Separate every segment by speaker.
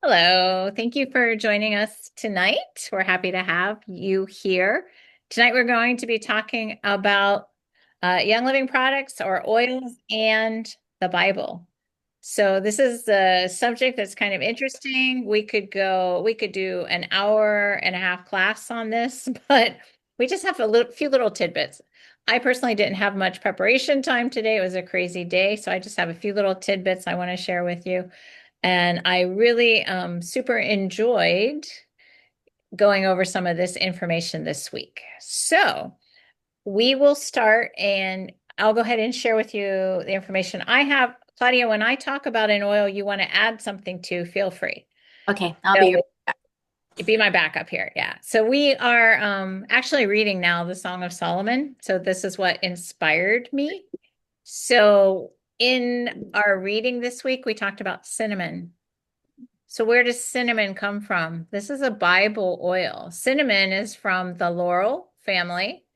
Speaker 1: Hello, thank you for joining us tonight. We're happy to have you here. Tonight, we're going to be talking about Young Living products or oils and the Bible. So, this is a subject that's kind of interesting. We could do an hour and a half class on this, but we just have few little tidbits. I personally didn't have much preparation time today. It was a crazy day, so I just have a few little tidbits I want to share with you. And I really super enjoyed going over some of this information this week. So we will start, and I'll go ahead and share with you the information I have. Claudia, when I talk about an oil you want to add something to, feel free.
Speaker 2: Okay, I'll be your.
Speaker 1: So be my backup here. Yeah. So we are actually reading now the Song of Solomon. So this is what inspired me. So in our reading this week, we talked about cinnamon. So where does cinnamon come from? This is a Bible oil. Cinnamon is from the laurel family,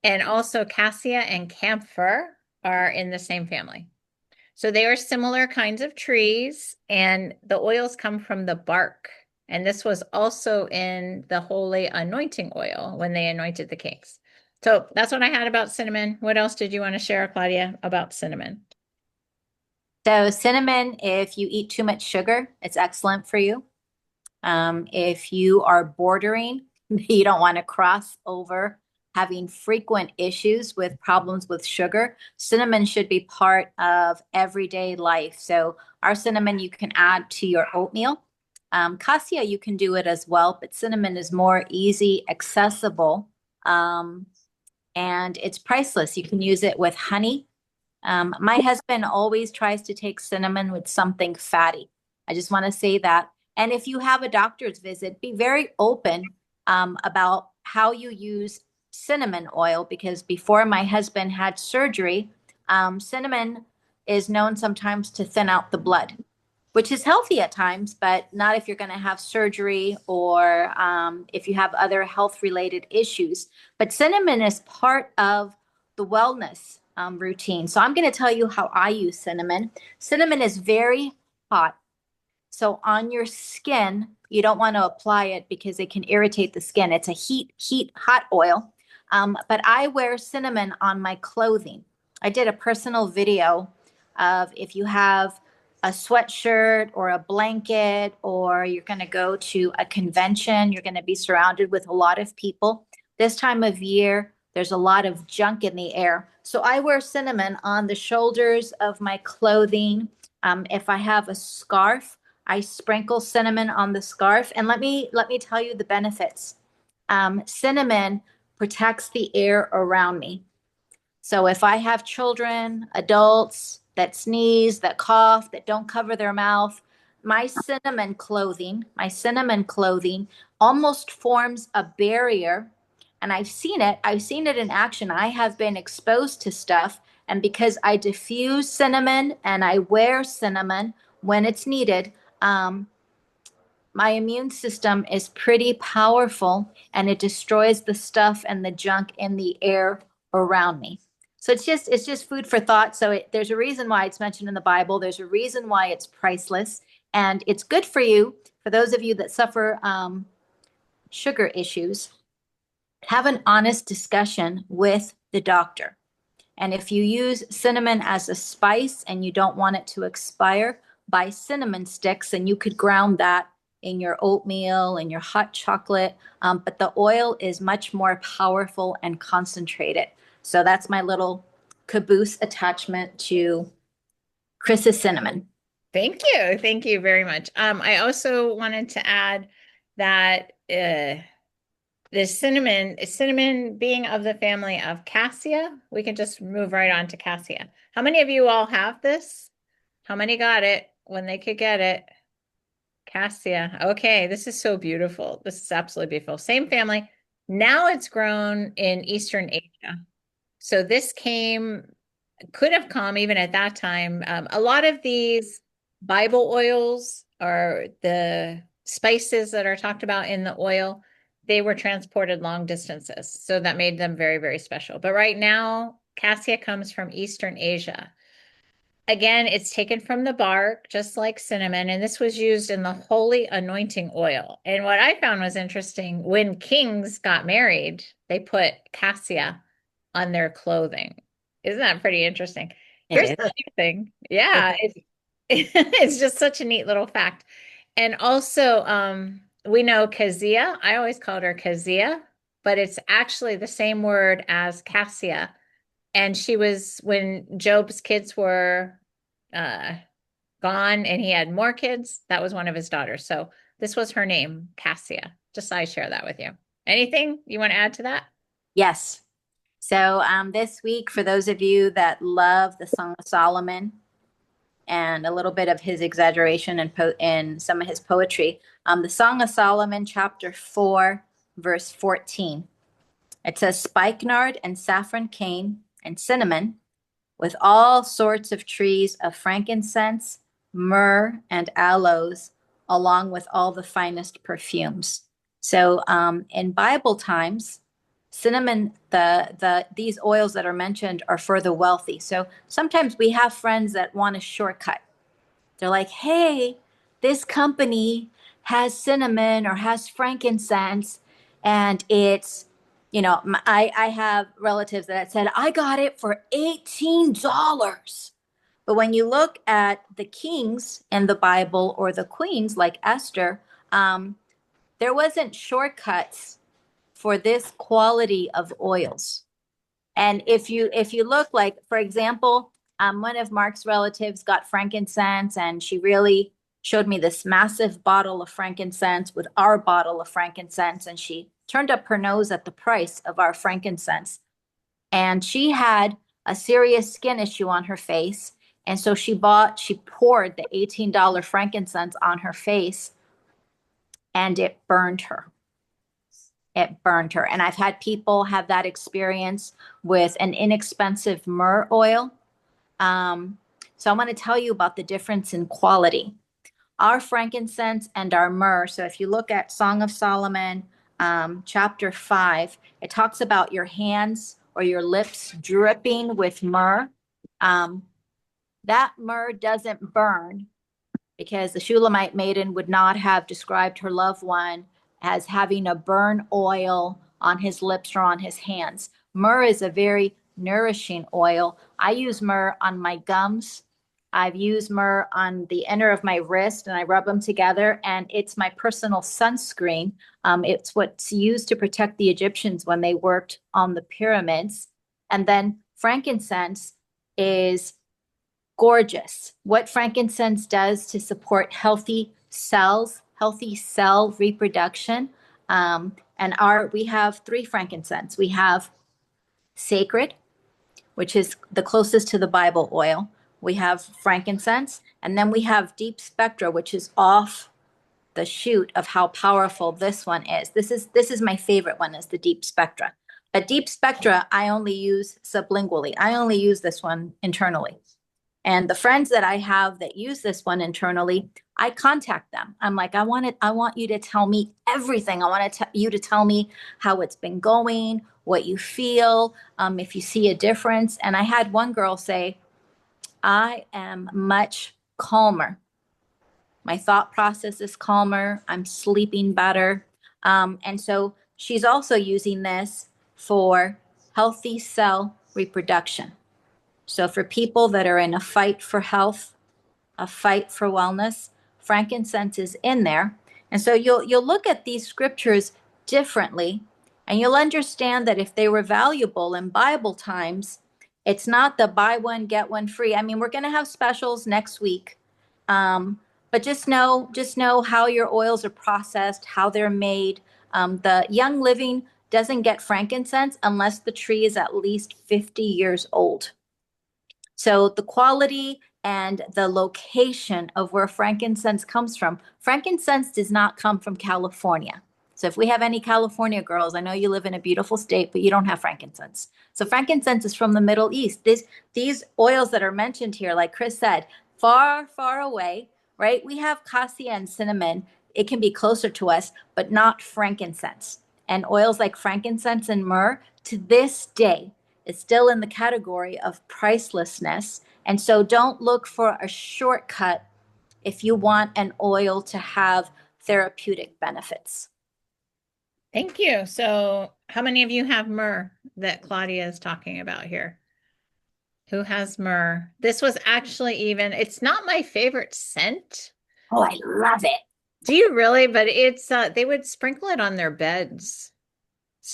Speaker 1: and also cassia and camphor are in the same family. So they are similar kinds of trees, and the oils come from the bark. And this was also in the holy anointing oil when they anointed the kings. So that's what I had about cinnamon. What else did you want to share, Claudia, about cinnamon?
Speaker 2: So cinnamon, if you eat too much sugar, it's excellent for you. If you are bordering, you don't want to cross over having frequent issues with problems with sugar, cinnamon should be part of everyday life. So our cinnamon you can add to your oatmeal. Cassia, you can do it as well, but cinnamon is more easy, accessible, um, and it's priceless. You can use it with honey. My husband always tries to take cinnamon with something fatty. I just want to say that. And if you have a doctor's visit, be very open about how you use cinnamon oil because before my husband had surgery, cinnamon is known sometimes to thin out the blood, which is healthy at times, but not if you're going to have surgery or if you have other health related issues. But cinnamon is part of the wellness routine. So I'm going to tell you how I use cinnamon. Cinnamon is very hot. So on your skin, you don't want to apply it because it can irritate the skin. It's a hot oil. But I wear cinnamon on my clothing. I did a personal video of if you have a sweatshirt or a blanket, or you're going to go to a convention, you're going to be surrounded with a lot of people. This time of year, there's a lot of junk in the air. So I wear cinnamon on the shoulders of my clothing. If I have a scarf, I sprinkle cinnamon on the scarf. And let me tell you the benefits. Cinnamon protects the air around me. So if I have children, adults that sneeze, that cough, that don't cover their mouth, my cinnamon clothing almost forms a barrier. And I've seen it in action. I have been exposed to stuff. And because I diffuse cinnamon and I wear cinnamon when it's needed, um, my immune system is pretty powerful and it destroys the stuff and the junk in the air around me. So it's just food for thought. So there's a reason why it's mentioned in the Bible. There's a reason why it's priceless, and it's good for you. For those of you that suffer sugar issues, have an honest discussion with the doctor. And if you use cinnamon as a spice and you don't want it to expire, buy cinnamon sticks and you could ground that in your oatmeal and your hot chocolate. But the oil is much more powerful and concentrated. So that's my little caboose attachment to Chris's cinnamon.
Speaker 1: Thank you. Thank you very much. I also wanted to add that the cinnamon being of the family of cassia, we can just move right on to cassia. How many of you all have this? How many got it when they could get it? Cassia. Okay, this is so beautiful. This is absolutely beautiful. Same family. Now it's grown in Eastern Asia. So this could have come even at that time. A lot of these Bible oils or the spices that are talked about in the oil, they were transported long distances. So that made them very, very special. But right now, cassia comes from Eastern Asia. Again, it's taken from the bark, just like cinnamon, and this was used in the holy anointing oil. And what I found was interesting, when kings got married, they put cassia on their clothing. Isn't that pretty interesting?
Speaker 2: It
Speaker 1: Here's
Speaker 2: is.
Speaker 1: the neat thing. Yeah, it's it's just such a neat little fact. And also, we know Kezia. I always called her Kezia, but it's actually the same word as cassia. And she was when Job's kids were uh gone and he had more kids, that was one of his daughters. So this was her name, Cassia. Just thought I'd share that with you. Anything you want to add to that?
Speaker 2: Yes. So this week, for those of you that love the Song of Solomon and a little bit of his exaggeration and in some of his poetry, the Song of Solomon, chapter 4, verse 14. It says, spikenard and saffron cane and cinnamon with all sorts of trees of frankincense, myrrh, and aloes, along with all the finest perfumes. So in Bible times, cinnamon, these oils that are mentioned are for the wealthy. So sometimes we have friends that want a shortcut. They're like, hey, this company has cinnamon or has frankincense, and it's, I have relatives that said, I got it for $18. But when you look at the kings in the Bible or the queens like Esther, there wasn't shortcuts for this quality of oils. And if you look, like, for example, one of Mark's relatives got frankincense, and she really showed me this massive bottle of frankincense with our bottle of frankincense, and she turned up her nose at the price of our frankincense. And she had a serious skin issue on her face. And so she poured the $18 frankincense on her face, and it burned her. It burned her. And I've had people have that experience with an inexpensive myrrh oil. So I want to tell you about the difference in quality. Our frankincense and our myrrh. So if you look at Song of Solomon, chapter 5, it talks about your hands or your lips dripping with myrrh. That myrrh doesn't burn, because the Shulamite maiden would not have described her loved one as having a burn oil on his lips or on his hands. Myrrh is a very nourishing oil. I use myrrh on my gums. I've used myrrh on the inner of my wrist, and I rub them together, and it's my personal sunscreen. It's what's used to protect the Egyptians when they worked on the pyramids. And then frankincense is gorgeous. What frankincense does to support healthy cells, healthy cell reproduction. And we have three frankincense. We have sacred, which is the closest to the Bible oil. We have frankincense, and then we have deep spectra, which is off the shoot of how powerful this one is. This is my favorite one, is the deep spectra. But deep spectra, I only use sublingually. I only use this one internally. And the friends that I have that use this one internally, I contact them. I'm like, I want you to tell me everything. I want you to tell me how it's been going, what you feel, if you see a difference. And I had one girl say, I am much calmer. My thought process is calmer. I'm sleeping better. And so she's also using this for healthy cell reproduction. So for people that are in a fight for health, a fight for wellness, frankincense is in there. And so you'll look at these scriptures differently, and you'll understand that if they were valuable in Bible times, it's not the buy one, get one free. I mean, we're going to have specials next week. But just know how your oils are processed, how they're made. The Young Living doesn't get frankincense unless the tree is at least 50 years old. So the quality and the location of where frankincense comes from. Frankincense does not come from California. So if we have any California girls, I know you live in a beautiful state, but you don't have frankincense. So frankincense is from the Middle East. These oils that are mentioned here, like Chris said, far, far away, right? We have cassia and cinnamon. It can be closer to us, but not frankincense. And oils like frankincense and myrrh, to this day, is still in the category of pricelessness. And so don't look for a shortcut if you want an oil to have therapeutic benefits.
Speaker 1: Thank you. So, how many of you have myrrh that Claudia is talking about here? Who has myrrh? This was actually even, it's not my favorite scent.
Speaker 2: Oh, I love it.
Speaker 1: Do you really? But it's they would sprinkle it on their beds.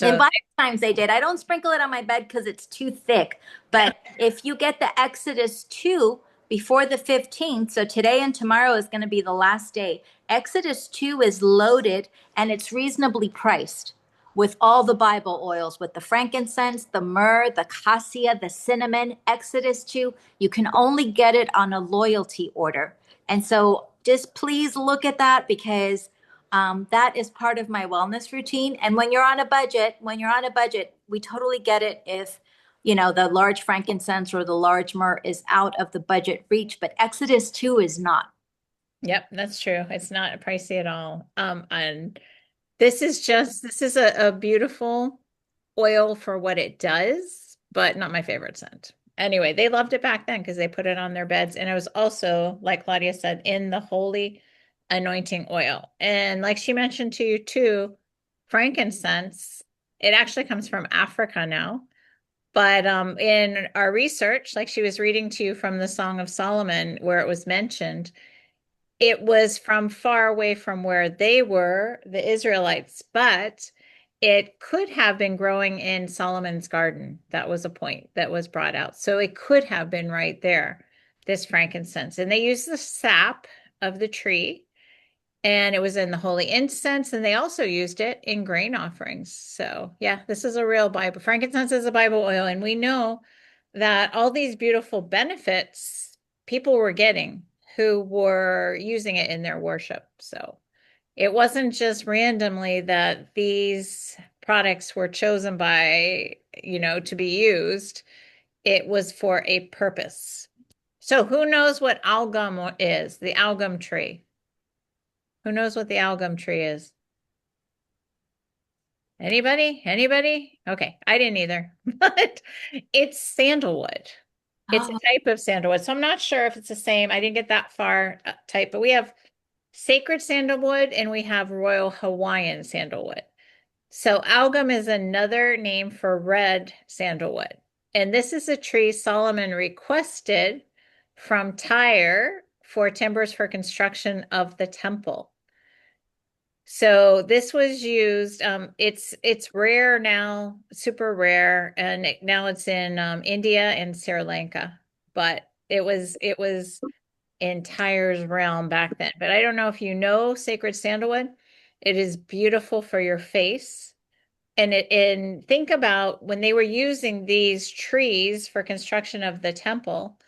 Speaker 2: In
Speaker 1: So
Speaker 2: Bible times they did. I don't sprinkle it on my bed because it's too thick. But if you get the Exodus 2 before the 15th, so today and tomorrow is going to be the last day. Exodus 2 is loaded and it's reasonably priced with all the Bible oils, with the frankincense, the myrrh, the cassia, the cinnamon. Exodus 2, you can only get it on a loyalty order. And so just please look at that because that is part of my wellness routine. And when you're on a budget, we totally get it if, you know, the large frankincense or the large myrrh is out of the budget reach, but Exodus 2 is not.
Speaker 1: yep, that's true. It's not pricey at all. And this is a beautiful oil for what it does, but not my favorite scent. Anyway, they loved it back then because they put it on their beds. And it was also, like Claudia said, in the holy anointing oil. And like she mentioned to you too, frankincense, it actually comes from Africa now. But in our research, like she was reading to you from the Song of Solomon, where it was mentioned, it was from far away from where they were, the Israelites, but it could have been growing in Solomon's garden. That was a point that was brought out. So it could have been right there, this frankincense. And they used the sap of the tree, and it was in the holy incense, and they also used it in grain offerings. So, yeah, this is a real Bible. Frankincense is a Bible oil, and we know that all these beautiful benefits people were getting who were using it in their worship. So it wasn't just randomly that these products were chosen by, to be used. It was for a purpose. So who knows what algum is, the algum tree? Who knows what the algum tree is? Anybody? Anybody? Okay, I didn't either, but it's sandalwood. It's a
Speaker 2: Oh,
Speaker 1: type of sandalwood. So I'm not sure if it's the same. I didn't get that far type, but we have sacred sandalwood and we have royal Hawaiian sandalwood. So algum is another name for red sandalwood. And this is a tree Solomon requested from Tyre for timbers for construction of the temple. So this was used. It's rare now, super rare, and now it's in India and Sri Lanka. But it was in Tyre's realm back then. But I don't know if you know sacred sandalwood. It is beautiful for your face. And think about when they were using these trees for construction of the temple,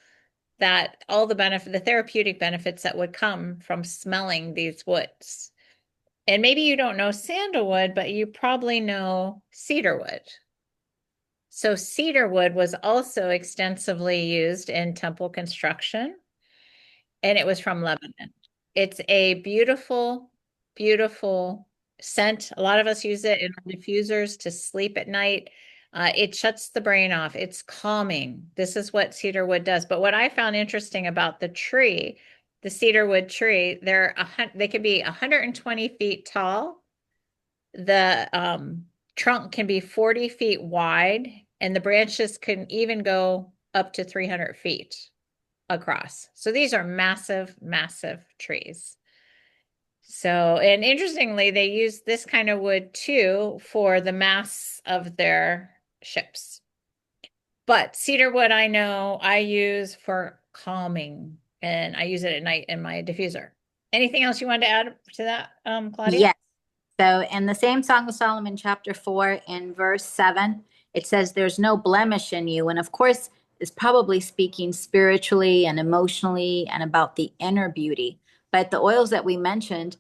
Speaker 1: that all the therapeutic benefits that would come from smelling these woods. And maybe you don't know sandalwood, but you probably know cedarwood. So cedarwood was also extensively used in temple construction, and it was from Lebanon. It's a beautiful, beautiful scent. A lot of us use it in diffusers to sleep at night. It shuts the brain off. It's calming. This is what cedarwood does. But what I found interesting about the tree, the cedarwood tree, they can be 120 feet tall. The trunk can be 40 feet wide, and the branches can even go up to 300 feet across. So these are massive, massive trees. So, and interestingly, they use this kind of wood too for the masts of their ships. But cedar wood, I know I use for calming, and I use it at night in my diffuser. Anything else you wanted to add to that, Claudia?
Speaker 2: yes. So in the same Song of Solomon, chapter 4, in verse 7, it says, there's no blemish in you. And of course, is probably speaking spiritually and emotionally and about the inner beauty. But the oils that we mentioned,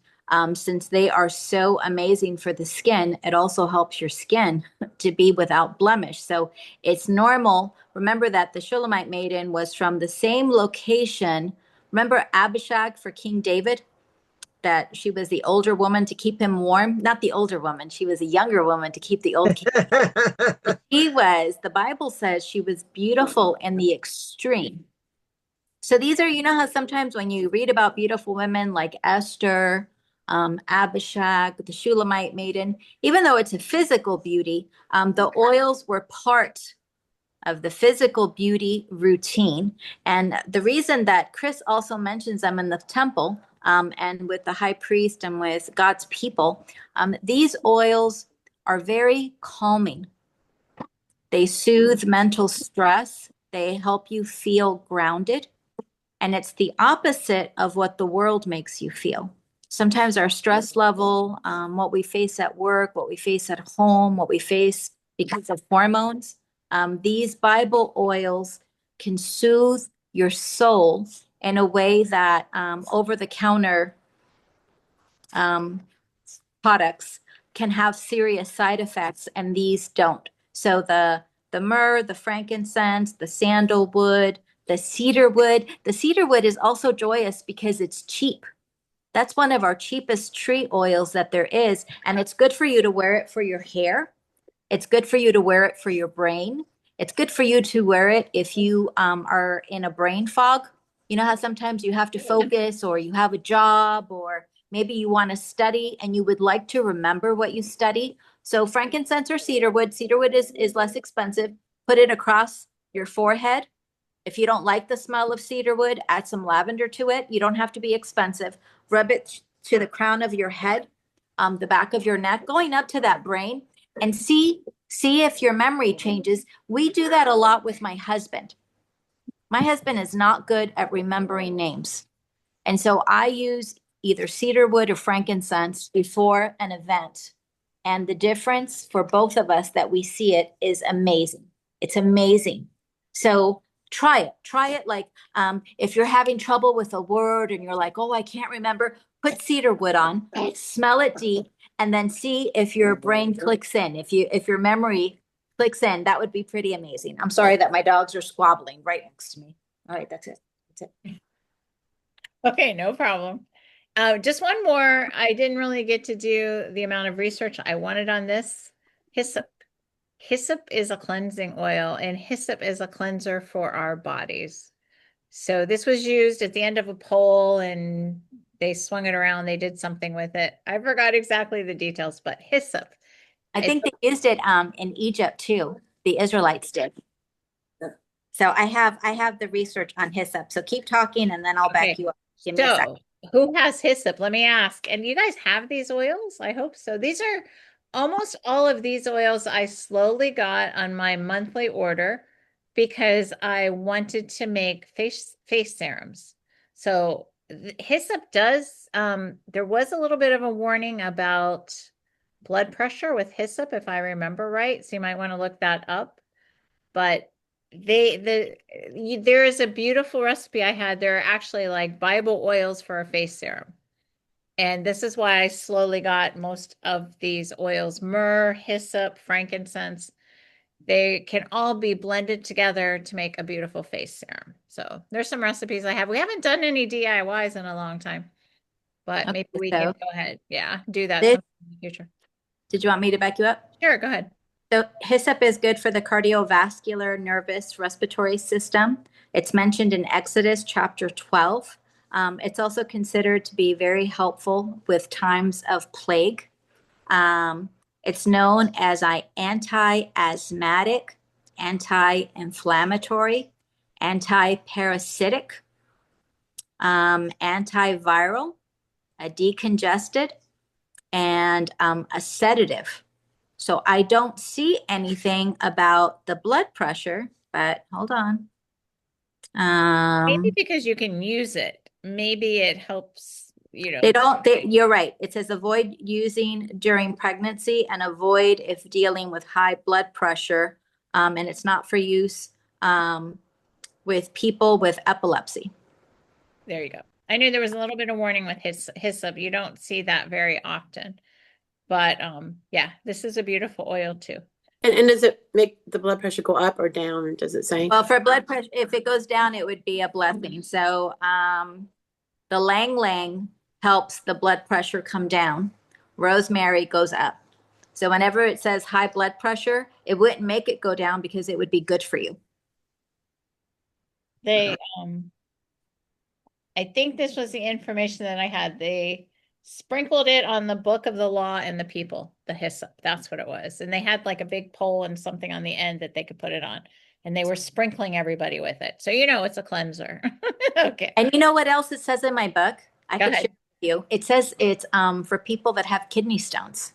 Speaker 2: since they are so amazing for the skin, it also helps your skin to be without blemish. So it's normal. Remember that the Shulamite maiden was from the same location. Remember Abishag for King David? That she was the older woman to keep him warm. Not the older woman, she was a younger woman to keep the old king. The Bible says she was beautiful in the extreme. So these are, you know how sometimes when you read about beautiful women like Esther, Abishag, the Shulamite maiden, even though it's a physical beauty, the oils were part of the physical beauty routine. And the reason that Chris also mentions them in the temple, and with the high priest and with God's people, these oils are very calming. They soothe mental stress. They help you feel grounded. And it's the opposite of what the world makes you feel. Sometimes our stress level, what we face at work, what we face at home, what we face because of hormones, these Bible oils can soothe your soul in a way that over-the-counter um, products can have serious side effects, and these don't. So the myrrh, the frankincense, the sandalwood, the cedar wood is also joyous because it's cheap. That's one of our cheapest tree oils that there is, and it's good for you to wear it for your hair. It's good for you to wear it for your brain. It's good for you to wear it if you are in a brain fog. You know how sometimes you have to focus, or you have a job, or maybe you want to study and you would like to remember what you study. So frankincense or cedarwood is less expensive. Put it across your forehead. If you don't like the smell of cedarwood, add some lavender to it. You don't have to be expensive. Rub it to the crown of your head, the back of your neck, going up to that brain, and see if your memory changes. We do that a lot with my husband. My husband is not good at remembering names. And so I use either cedarwood or frankincense before an event. And the difference for both of us that we see it is amazing. It's amazing. So try it. Try it like if you're having trouble with a word and you're like, oh, I can't remember, put cedarwood on, smell it deep, and then see if your brain clicks in. If your memory clicks in, that would be pretty amazing. I'm sorry that my dogs are squabbling right next to me. All right, that's it. That's it.
Speaker 1: Okay, no problem. Just one more. I didn't really get to do the amount of research I wanted on this. Hyssop. Hyssop is a cleansing oil, and hyssop is a cleanser for our bodies. So this was used at the end of a pole, and they swung it around. They did something with it. I forgot exactly the details, but hyssop.
Speaker 2: I
Speaker 1: It's
Speaker 2: think they used it in Egypt too. The Israelites did. So I have the research on hyssop. So keep talking and then I'll back
Speaker 1: okay.
Speaker 2: you up. Give me a second.
Speaker 1: So, who has hyssop? Let me ask. And you guys have these oils? I hope so. These are almost all of these oils I slowly got on my monthly order because I wanted to make face serums. So, hyssop does there was a little bit of a warning about blood pressure with hyssop if I remember right. So you might want to look that up. But there is a beautiful recipe I had. There are actually like Bible oils for a face serum. And this is why I slowly got most of these oils: myrrh, hyssop, frankincense. They can all be blended together to make a beautiful face serum. So there's some recipes I have. We haven't done any DIYs in a long time, but maybe
Speaker 2: Okay,
Speaker 1: we can
Speaker 2: so
Speaker 1: go ahead. Yeah, do that
Speaker 2: this,
Speaker 1: sometime in the future.
Speaker 2: did you want me to back you up?
Speaker 1: Sure, go ahead.
Speaker 2: So hyssop is good for the cardiovascular nervous respiratory system. It's mentioned in Exodus chapter 12. It's also considered to be very helpful with times of plague. It's known as anti-asthmatic, anti-inflammatory, anti-parasitic, antiviral, a decongested, and a sedative. So I don't see anything about the blood pressure, but hold on.
Speaker 1: Maybe because you can use it. Maybe it helps,
Speaker 2: You're right. It says avoid using during pregnancy and avoid if dealing with high blood pressure. And it's not for use with people with epilepsy.
Speaker 1: There you go. I knew there was a little bit of warning with hyssop. You don't see that very often. But yeah, this is a beautiful oil too.
Speaker 3: And does it make the blood pressure go up or down? Does it say?
Speaker 2: Well, for blood pressure, if it goes down, it would be a blessing. So the Lang Lang helps the blood pressure come down. Rosemary goes up. So whenever it says high blood pressure, it wouldn't make it go down because it would be good for you.
Speaker 1: They I think this was the information that I had. They sprinkled it on the book of the law and the people, the hyssop. That's what it was. And they had like a big pole and something on the end that they could put it on. And they were sprinkling everybody with it. So you know it's a cleanser. Okay.
Speaker 2: And you know what else it says in my book? I
Speaker 1: Go
Speaker 2: can
Speaker 1: ahead.
Speaker 2: share with you. It says it's for people that have kidney stones.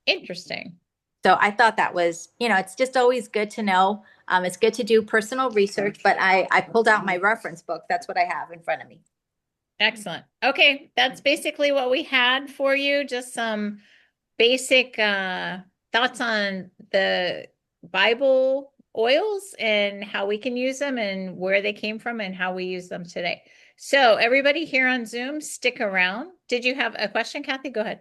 Speaker 1: Interesting.
Speaker 2: So I thought that was, it's just always good to know. It's good to do personal research, but I pulled out my reference book. That's what I have in front of me.
Speaker 1: Excellent. Okay, that's basically what we had for you. Just some basic thoughts on the Bible oils and how we can use them and where they came from and how we use them today. So everybody here on Zoom, stick around. Did you have a question, Kathy? Go ahead.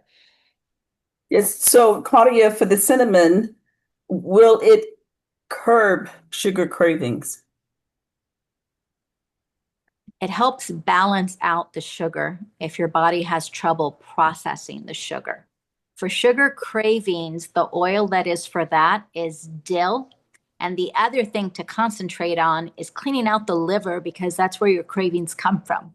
Speaker 4: Yes, so Claudia, for the cinnamon, will it curb sugar cravings?
Speaker 2: It helps balance out the sugar if your body has trouble processing the sugar. For sugar cravings, the oil that is for that is dill. And the other thing to concentrate on is cleaning out the liver because that's where your cravings come from.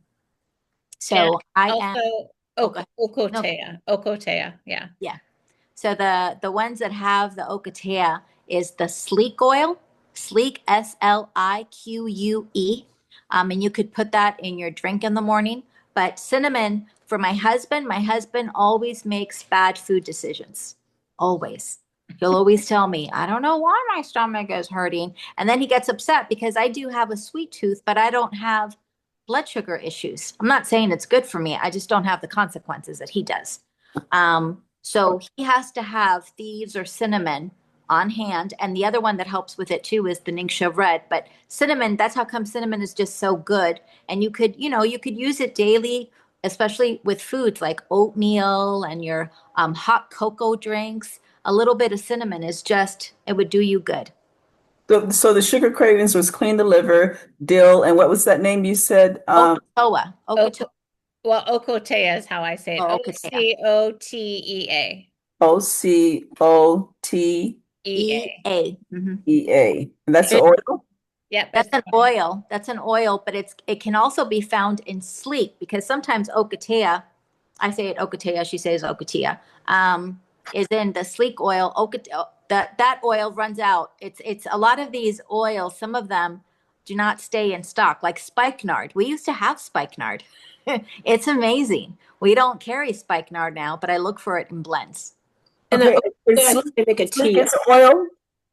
Speaker 2: So I am,
Speaker 1: Also,
Speaker 2: oh, go ahead.
Speaker 1: Ocotea. Ocotea, yeah.
Speaker 2: Yeah. So the ones that have the Ocotea is the Sleek oil, Sleek, Slique. And you could put that in your drink in the morning. But cinnamon, for my husband always makes bad food decisions. Always. He'll always tell me, I don't know why my stomach is hurting. And then he gets upset because I do have a sweet tooth, but I don't have blood sugar issues. I'm not saying it's good for me. I just don't have the consequences that he does. So he has to have thieves or cinnamon on hand. And the other one that helps with it too is the Ningxia Red. But cinnamon, that's how come cinnamon is just so good. And you could use it daily, especially with foods like oatmeal and your hot cocoa drinks. A little bit of cinnamon it would do you good.
Speaker 4: So the sugar cravings was clean the liver, dill, and what was that name you said?
Speaker 2: Ocotoa. Ocotoa.
Speaker 1: Well, Ocotea is how I say it.
Speaker 2: Oh, Ocotea.
Speaker 1: Ocotea.
Speaker 4: Ocotea.
Speaker 2: EA. Mhm.
Speaker 4: And that's the oil?
Speaker 1: Yep.
Speaker 2: That's an oil. That's an oil, but it can also be found in sleep because sometimes Ocotea, I say it Ocotea, she says Ocotea, is in the sleek oil. That oil runs out. It's a lot of these oils. Some of them do not stay in stock, like spikenard. We used to have spikenard. It's amazing. We don't carry spikenard now, but I look for it in blends.
Speaker 3: And
Speaker 4: Okay,
Speaker 3: they make a tea.
Speaker 4: it's oil,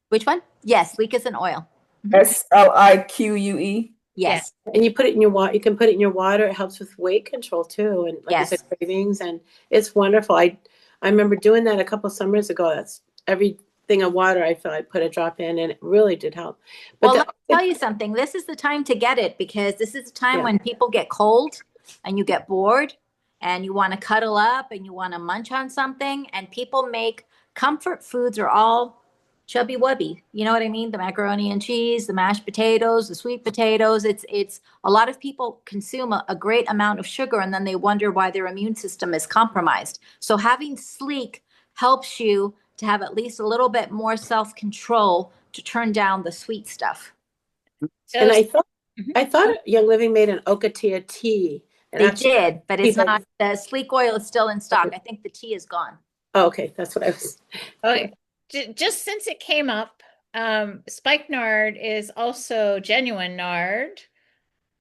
Speaker 2: Which one? Yes, leek is an oil.
Speaker 4: Slique.
Speaker 2: Yes.
Speaker 3: And you put it in your water. You can put it in your water. It helps with weight control too, and like
Speaker 2: Yes.
Speaker 3: I said, cravings, and it's wonderful. I remember doing that a couple summers ago. That's everything of water. I feel I put a drop in, and it really did help.
Speaker 2: Well,
Speaker 3: But
Speaker 2: let me tell you something. This is the time to get it because this is the time
Speaker 3: Yeah.
Speaker 2: when people get cold and you get bored and you want to cuddle up and you want to munch on something. And people make comfort foods are all chubby wubby. You know what I mean? The macaroni and cheese, the mashed potatoes, the sweet potatoes. It's a lot of people consume a great amount of sugar and then they wonder why their immune system is compromised. So having Sleek helps you to have at least a little bit more self-control to turn down the sweet stuff.
Speaker 3: and
Speaker 1: Mhm.
Speaker 3: I thought Young Living made an Ocotea tea. And
Speaker 2: They
Speaker 3: actually,
Speaker 2: did, but it's
Speaker 3: people-
Speaker 2: not, the Sleek oil is still in stock.
Speaker 3: Okay.
Speaker 2: I think the tea is gone.
Speaker 3: oh, okay, that's what I was.
Speaker 1: Okay. Just since it came up, spikenard is also genuine nard,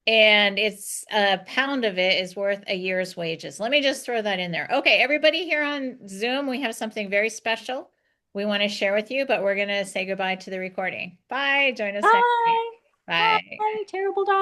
Speaker 1: and it's a pound of it is worth a year's wages. Let me just throw that in there. Okay, everybody here on Zoom, we have something very special we want to share with you, but we're going to say goodbye to the recording. Bye. Join us next week.
Speaker 2: Bye.
Speaker 1: Bye.
Speaker 2: Bye, terrible dog.